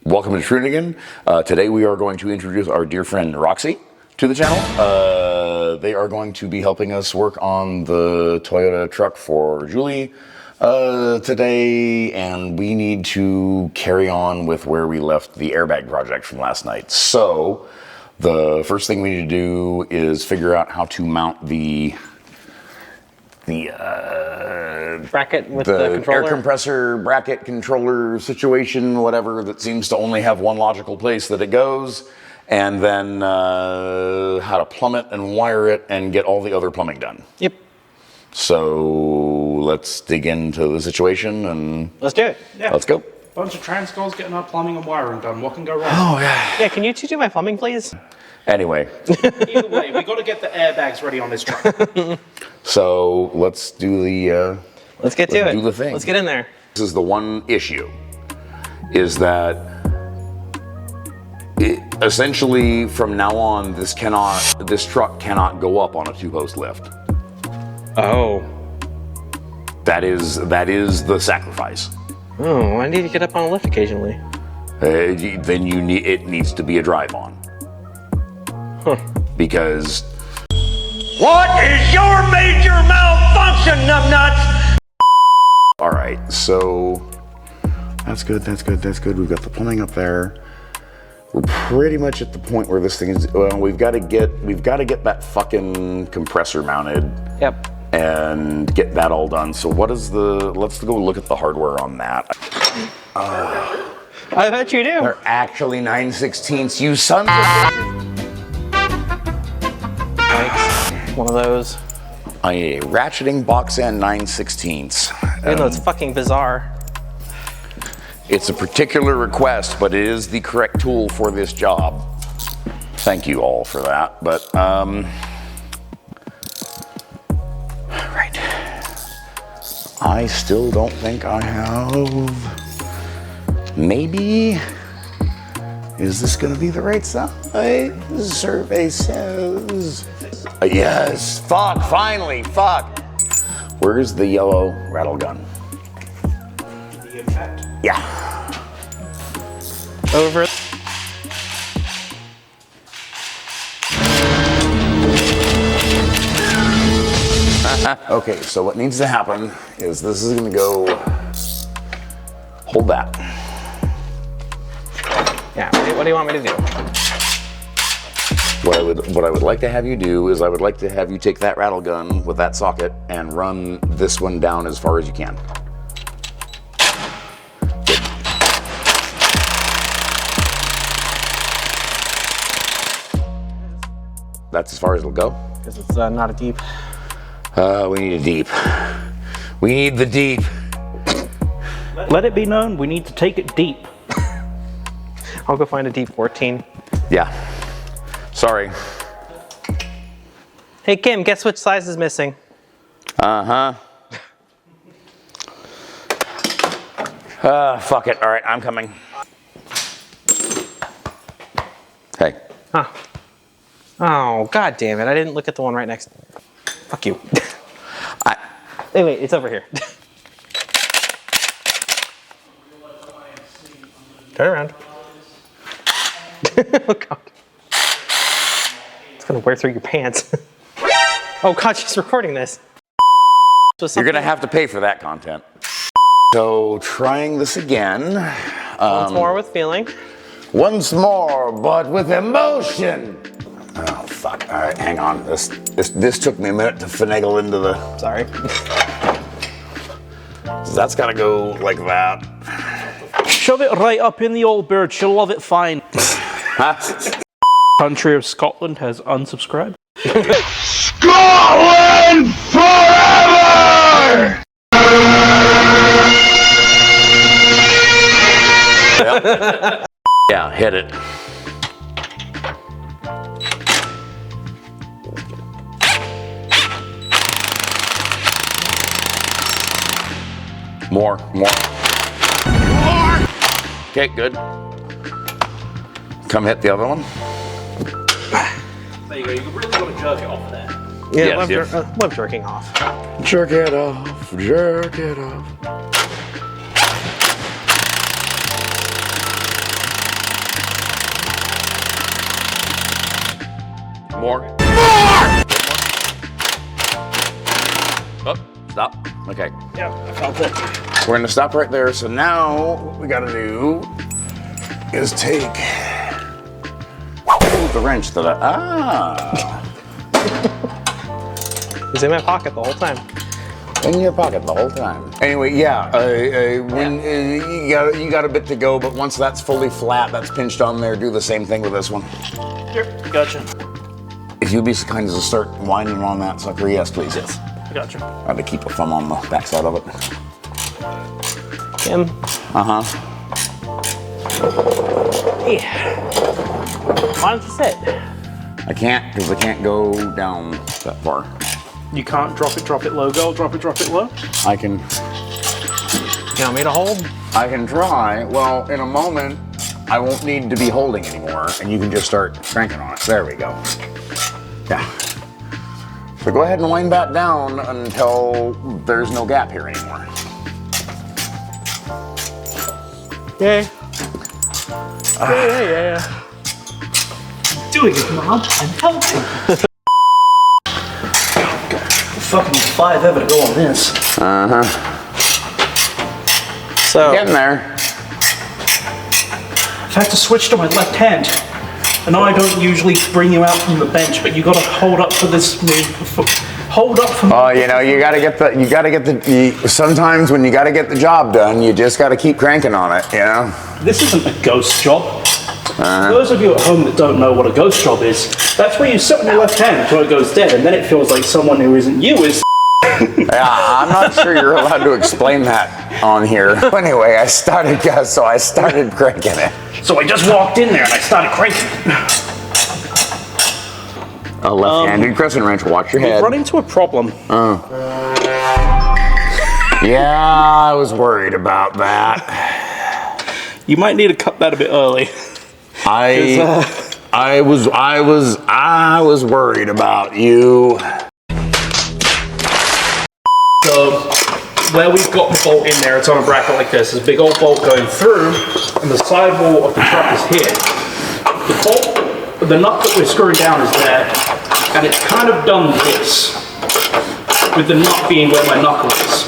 Welcome to Trunigan. Today we are going to introduce our dear friend Roxy to the channel. They are going to be helping us work on the Toyota truck for Julie today, and we need to carry on with where we left the airbag project from last night. So the first thing we need to do is figure out how to mount the bracket with the controller? Air compressor bracket controller situation, whatever, that seems to only have one logical place that it goes, and then how to plumb it and wire it and get all the other plumbing done. Yep. So let's dig into the situation and let's do it. Yeah. Let's go. Bunch of trans girls getting our plumbing and wiring done. What can go wrong? Oh yeah. Yeah, can you two do my plumbing, please? Anyway. Either way, we got to get the airbags ready on this truck. So let's do the. Let's get to it. Do the thing. Let's get in there. This is the one issue, is that essentially from now on, this truck cannot go up on a two-post lift. Oh. That is the sacrifice. Oh, I need to get up on a lift occasionally. Then it needs to be a drive-on. Huh. Because. What is your major malfunction, numbnuts? All right, so that's good. We've got the plumbing up there. We're pretty much at the point where this thing is. Well, we've got to get that fucking compressor mounted. Yep. And get that all done. So what is the? Let's go look at the hardware on that. I bet you do. They're actually 9/16. You sons of bitches. One of those. A ratcheting box end 9/16. Even though it's fucking bizarre. It's a particular request, but it is the correct tool for this job. Thank you all for that. But right. I still don't think I have. Maybe. Is this going to be the right size? The survey says. Yes. Fuck. Finally. Fuck. Where's the yellow rattle gun? The impact. Yeah. Over. Okay, so what needs to happen is this is going to go. Hold that. Yeah. What do you want me to do? What I would like to have you do is I would like to have you take that rattle gun with that socket and run this one down as far as you can. Good. That's as far as it'll go? Because it's not a deep. We need a deep. We need the deep. Let it be known, we need to take it deep. I'll go find a deep 14. Yeah. Sorry. Hey Kim, guess which size is missing? Uh-huh. Fuck it. All right, I'm coming. Hey. Huh. Oh, god damn it. I didn't look at the one right next. Fuck you. Hey, wait, it's over here. Turn around. Oh god. It's gonna wear through your pants. Oh god, she's recording this. You're gonna have to pay for that content. So trying this again. Once more with feeling. Once more, but with emotion. Oh fuck! All right, hang on. This took me a minute to finagle into the. Sorry. That's gotta go like that. Shove it right up in the old bird, she'll love it fine. Country of Scotland has unsubscribed. Scotland forever! Yep. Yeah, hit it. More. Okay, good. Come hit the other one. There you go, you really want to jerk it off there. Yeah, Yes, love jerking off. Jerk it off, jerk it off. More. Oh, stop. Okay. Yeah, I felt it. We're gonna stop right there. So now what we gotta do is take the wrench that It's in my pocket the whole time. in your pocket the whole time. Anyway, yeah, when you got a bit to go, but once that's fully flat, that's pinched on there, do the same thing with this one. Yep, gotcha. If you'd be so kind as to start winding on that sucker, yes, please. Yes. Gotcha. I had to keep a thumb on the backside of it. Tim. Uh-huh. Yeah. Why don't you sit? I can't, because I can't go down that far. You can't drop it low, go. Drop it low. I can You want me to hold? try. Well, in a moment, I won't need to be holding anymore, and you can just start cranking on it. There we go. Yeah. So go ahead and wind that down until there's no gap here anymore. Yay. Yeah. Doing it, Mom. I'm helping. Fucking 5 ever to go on this. Uh-huh. So, Getting there. I've had to switch to my left hand. I know I don't usually bring you out from the bench, but you gotta hold up for this. Hold up for me. Oh, you know, sometimes when you gotta get the job done, you just gotta keep cranking on it, you know? This isn't a ghost job. For those of you at home that don't know what a ghost job is, that's where you sit on your left hand until it goes dead, and then it feels like someone who isn't you is. Yeah, I'm not sure you're allowed to explain that on here. Anyway, I started cranking it. So I just walked in there and I started cranking. A left-handed crescent wrench, watch your head. Run into a problem. Yeah, I was worried about that. You might need to cut that a bit early. I was worried about you. So where we've got the bolt in there, it's on a bracket like this. There's a big old bolt going through, and the sidewall of the truck is here. The bolt, the nut that we're screwing down is there, and it's kind of done this, with the nut being where my knuckle is.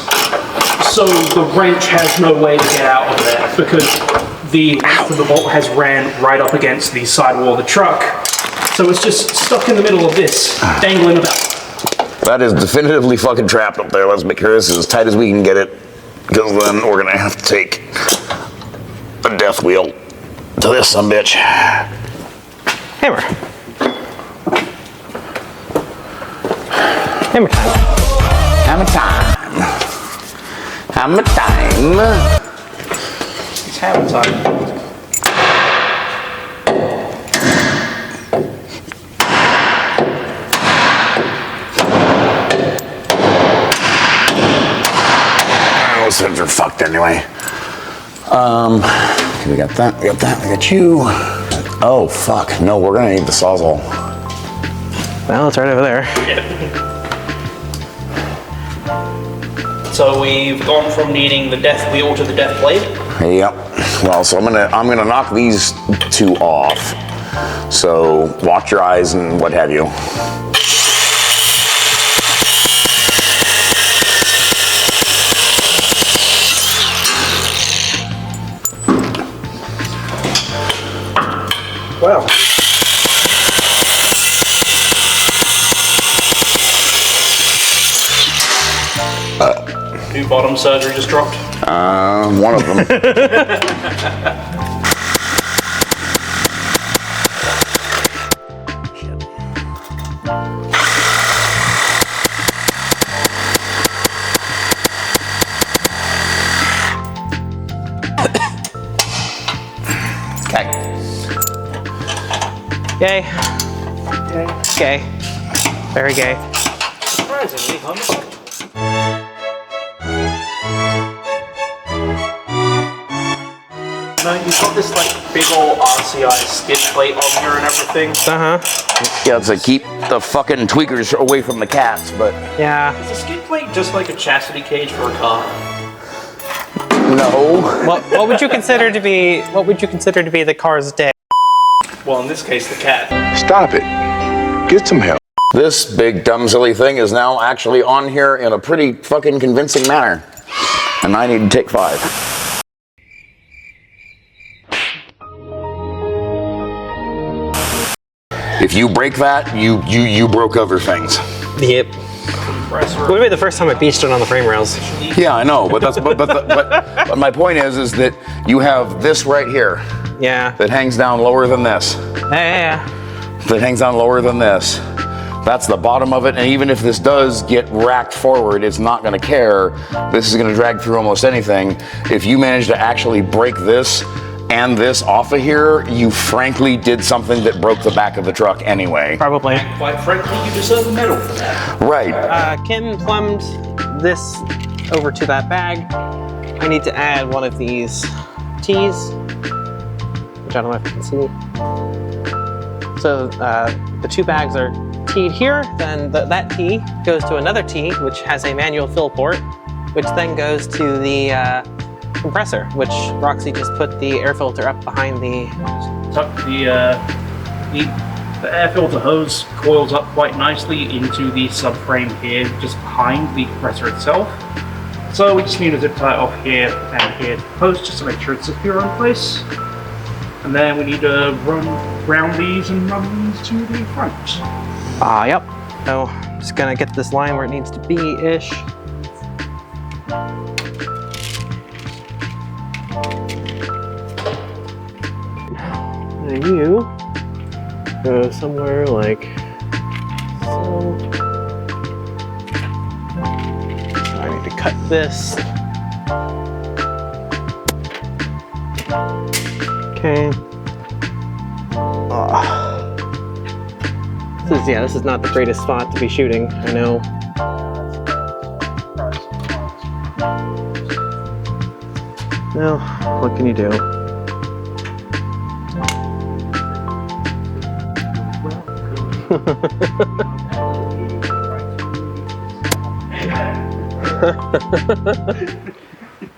So the wrench has no way to get out of there because the length of the bolt has ran right up against the sidewall of the truck. So it's just stuck in the middle of this, dangling about. That is definitively fucking trapped up there. Let's make sure this is as tight as we can get it, because then we're gonna have to take a death wheel to this sumbitch. hammer. Hammer time. Hammer time. Hammer time. It's hammer time. Those things are fucked anyway. We got that, we got you. Oh, fuck. No, we're gonna need the Sawzall. Well, it's right over there. So we've gone from needing the death wheel to the death blade. Yep. Well, so I'm gonna knock these two off. So watch your eyes and what have you. Wow. New bottom surgery just dropped. One of them. Okay. Gay. Gay. Very gay. Surprisingly, homosexual. No, you've got this like big old RCI skid plate on here and everything. Uh-huh. Yeah, it's like keep the fucking tweakers away from the cats, but Yeah. Is a skid plate just like a chastity cage for a car? no. What would you consider to be the car's dick? Well, in this case, the cat. Stop it. Get some help. This big dumb silly thing is now actually on here in a pretty fucking convincing manner. And I need to take 5. If you break that, you broke other things. Yep. Would have been the first time I beached it on the frame rails. Yeah, I know, but that's but my point is that you have this right here Yeah. that hangs down lower than this. Yeah. That hangs down lower than this. That's the bottom of it, and even if this does get racked forward, it's not going to care. This is going to drag through almost anything. If you manage to actually break this and this off of here, you frankly did something that broke the back of the truck anyway. Probably. Quite frankly, you deserve a medal for that. Right. Kim plumbed this over to that bag. I need to add one of these T's, which I don't know if you can see. So the 2 bags are T'd here, then that T goes to another T, which has a manual fill port, which then goes to the compressor, which Roxy just put the air filter up behind the... Tuck the air filter hose coils up quite nicely into the subframe here, just behind the compressor itself. So we just need to zip tie it off here and here to the post just to make sure it's secure in place. And then we need to round these and run these to the front. Yep. So just gonna get this line where it needs to be-ish. And you go somewhere like so. So I need to cut this. Okay. This is not the greatest spot to be shooting, I know. Well, what can you do?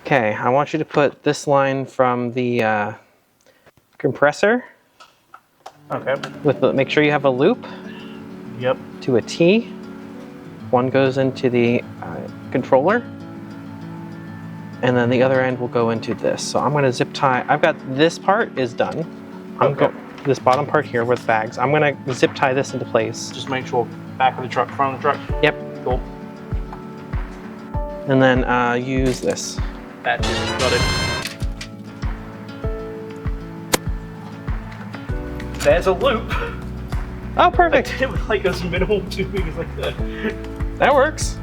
Okay, I want you to put this line from the compressor. Okay. Make sure you have a loop. Yep. To a T. One goes into the controller, and then the other end will go into this. So I'm going to zip tie. I've got this part is done. This bottom part here with bags. I'm going to zip tie this into place. Just make sure back of the truck, front of the truck. Yep. Cool. And then use this. That's it. Got it. There's a loop. Oh, perfect. It was like as minimal tubing as I could. That works.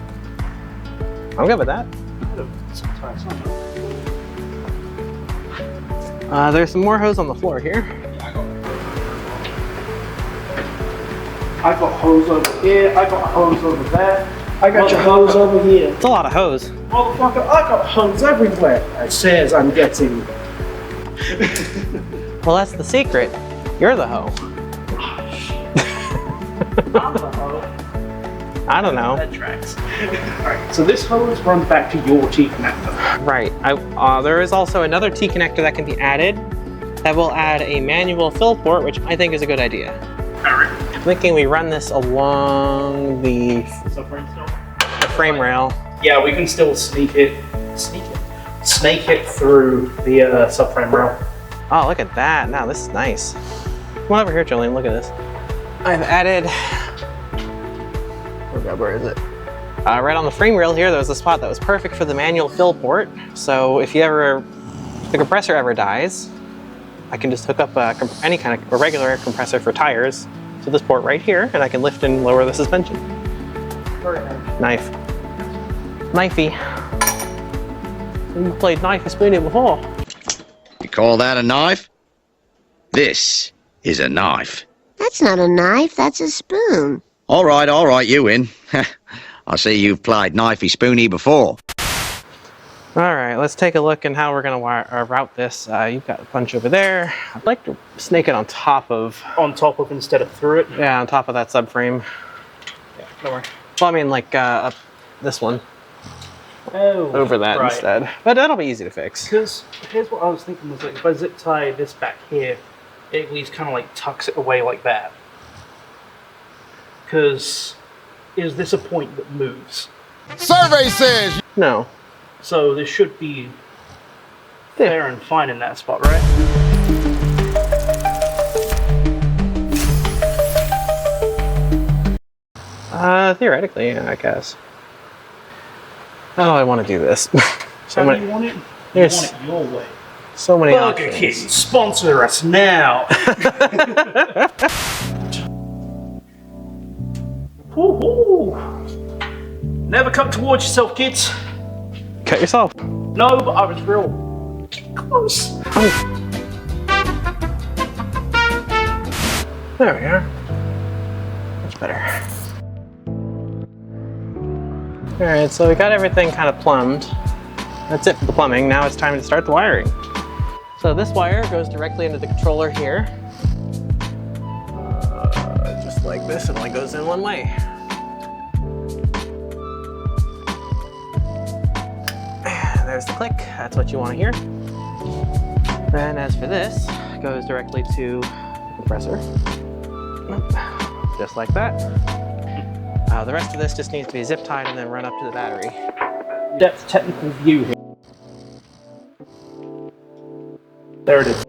I'm good with that. There's some more hose on the floor here. I got hose over here, I got hose over there, I got your hose over here. It's a lot of hose. Motherfucker, I got hose everywhere. It says I'm getting. Well, that's the secret. You're the hoe. I'm the hoe. I don't know. That tracks. Alright, so this hose runs back to your T connector. Right. There is also another T connector that can be added that will add a manual fill port, which I think is a good idea. Alright. I'm thinking we run this along the frame rail. Yeah, we can still snake it through the subframe rail. Oh, look at that. Now this is nice. Come on over here, Jolene. Look at this. I've added. Oh God, where is it? Right on the frame rail here, there was a spot that was perfect for the manual fill port. So if the compressor ever dies, I can just hook up any kind of a regular air compressor for tires to this port right here, and I can lift and lower the suspension. Knife. Knifey. You played knife and spoon it before. You call that a knife? This is a knife. That's not a knife, that's a spoon. All right, you win. I see you've played knifey spoony before. All right, let's take a look at how we're gonna route this. You've got a bunch over there. I'd like to snake it on top of. On top of instead of through it? Yeah, on top of that subframe. Yeah, don't worry. Well, I mean like up this one. Oh, Over that right. instead. But that'll be easy to fix. Because here's what I was thinking was like, if I zip tie this back here, it at least kind of like tucks it away like that. because is this a point that moves? Survey says. No. So this should be fair and fine in that spot, right? Theoretically, yeah, I guess. How do I want to do this? How do you want it? You There's want it your way. so many Burger options. King, sponsor us now! Woo-hoo. Never come towards yourself, kids. Cut yourself. No, but I was real close. There we are. Much better. Alright, so we got everything kind of plumbed. That's it for the plumbing. Now it's time to start the wiring. So this wire goes directly into the controller here. Just like this, it only goes in one way. And there's the click. That's what you want to hear. Then as for this, it goes directly to the compressor. Just like that. The rest of this just needs to be zip tied and then run up to the battery. Depth technical view here. There it is.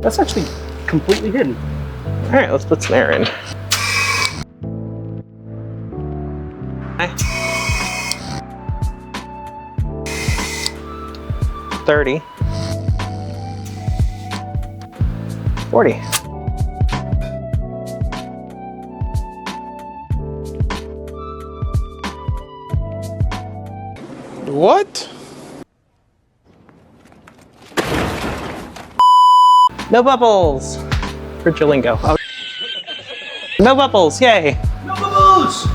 That's actually completely hidden. All right, let's put some air in. Okay. 30. 40. What? No bubbles! For Jalingo. Oh. No bubbles, yay! No bubbles!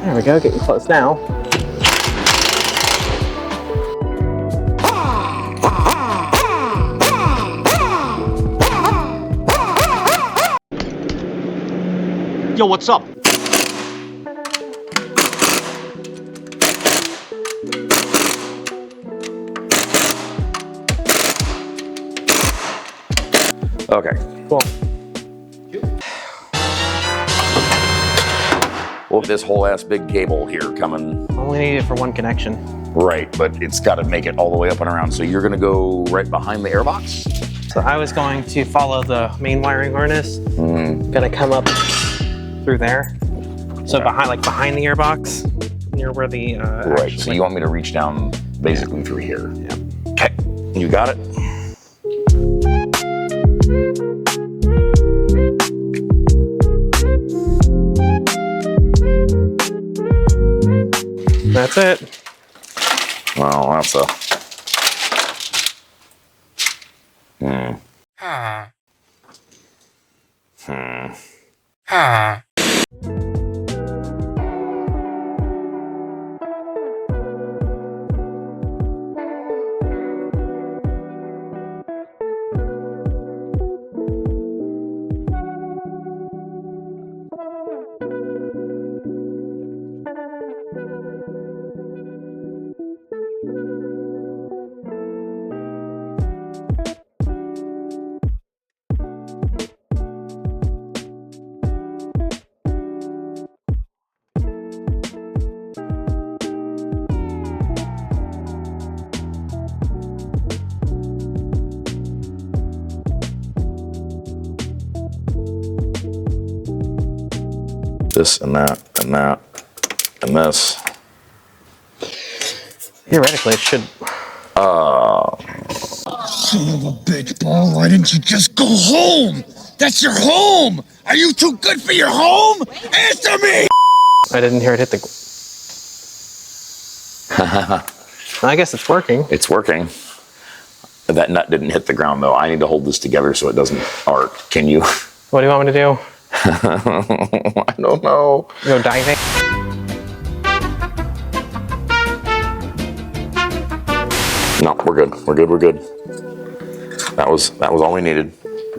There we go, getting close now. Yo, what's up? Okay. Cool. Well, this whole ass big cable here coming. Only need it for one connection. Right, but it's got to make it all the way up and around. So you're going to go right behind the airbox? So I was going to follow the main wiring harness. Gonna come up through there. So behind the airbox, near where the Right, so you want me to reach down basically through here? Yep. Okay, you got it? That's it. Well, that's a... this and that and that and this. Theoretically, it should. Son of a bitch, Paul. Why didn't you just go home? That's your home. Are you too good for your home? Answer me. I didn't hear it hit the. I guess it's working. It's working. That nut didn't hit the ground though. I need to hold this together so it doesn't arc. Can you? What do you want me to do? I don't know. Go diving? No, we're good. We're good. We're good. That was all we needed.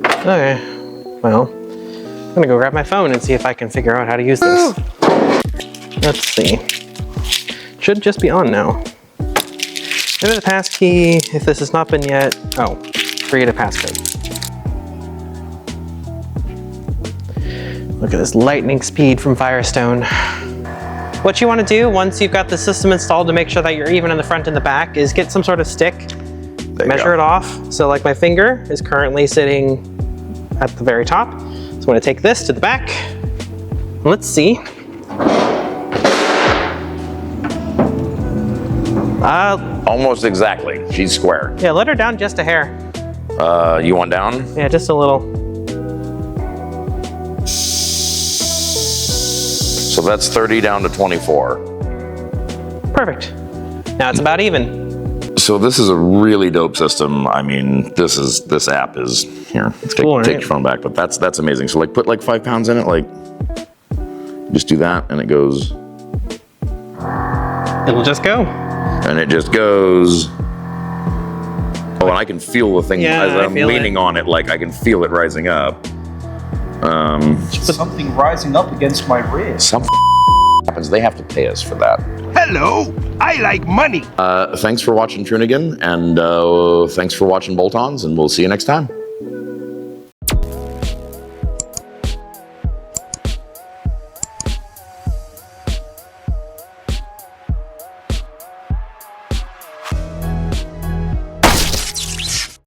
Okay. Well, I'm gonna go grab my phone and see if I can figure out how to use this. Let's see. Should just be on now. Enter the passkey if this has not been yet. Oh, create a passcode. Look at this lightning speed from Firestone. What you want to do once you've got the system installed to make sure that you're even in the front and the back is get some sort of stick, measure it off. So like my finger is currently sitting at the very top. So I'm going to take this to the back. Let's see. Almost exactly. She's square. Yeah, let her down just a hair. You want down? Yeah, just a little. So that's 30 down to 24. Perfect. Now it's about even. So this is a really dope system. I mean, this app is here. Take cool, right? your phone back, but that's amazing. So like put like 5 pounds in it, like just do that and it goes. It'll just go. And it just goes. Oh, and I can feel the thing Yeah, as I I'm feel leaning on it, like I can feel it rising up. Something rising up against my wrist. Some happens, they have to pay us for that. Hello, I like money. Thanks for watching Trunigan, and thanks for watching Bolt-Ons, and we'll see you next time.